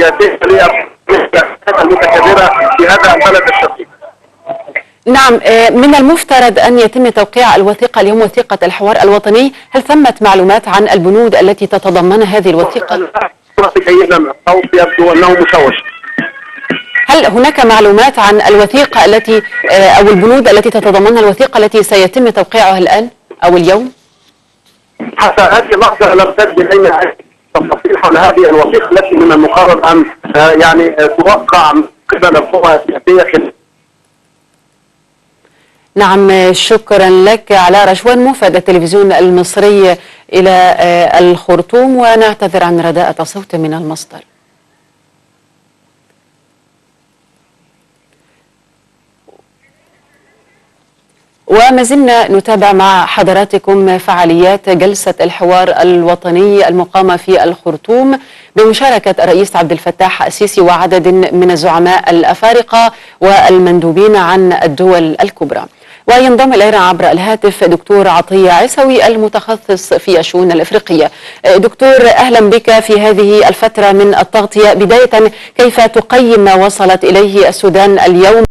سياسية المتكررة في هذا البلد الشقيق. نعم، من المفترض أن يتم توقيع الوثيقة اليوم، وثيقة الحوار الوطني. هل ثمة معلومات عن البنود التي تتضمنها هذه الوثيقة؟ الصوت يبدو أنه مشوش. هل هناك معلومات عن الوثيقة التي أو البنود التي تتضمنها الوثيقة التي سيتم توقيعها الآن أو اليوم؟ حتى هذه اللحظة لم تجد أي تفاصيل حول هذه الوثيقة التي من المقرر أن يعني توقع من قبل القوى السياسية. نعم، شكرا لك علاء رشوان، موفد التلفزيون المصري إلى الخرطوم، ونعتذر عن رداءة الصوت من المصدر. وما زلنا نتابع مع حضراتكم فعاليات جلسة الحوار الوطني المقامة في الخرطوم بمشاركة الرئيس عبد الفتاح السيسي وعدد من الزعماء الأفارقة والمندوبين عن الدول الكبرى. وينضم إلينا عبر الهاتف دكتور عطية عيسوي المتخصص في الشؤون الإفريقية. دكتور، أهلا بك في هذه الفترة من التغطية. بداية، كيف تقيم ما وصلت إليه السودان اليوم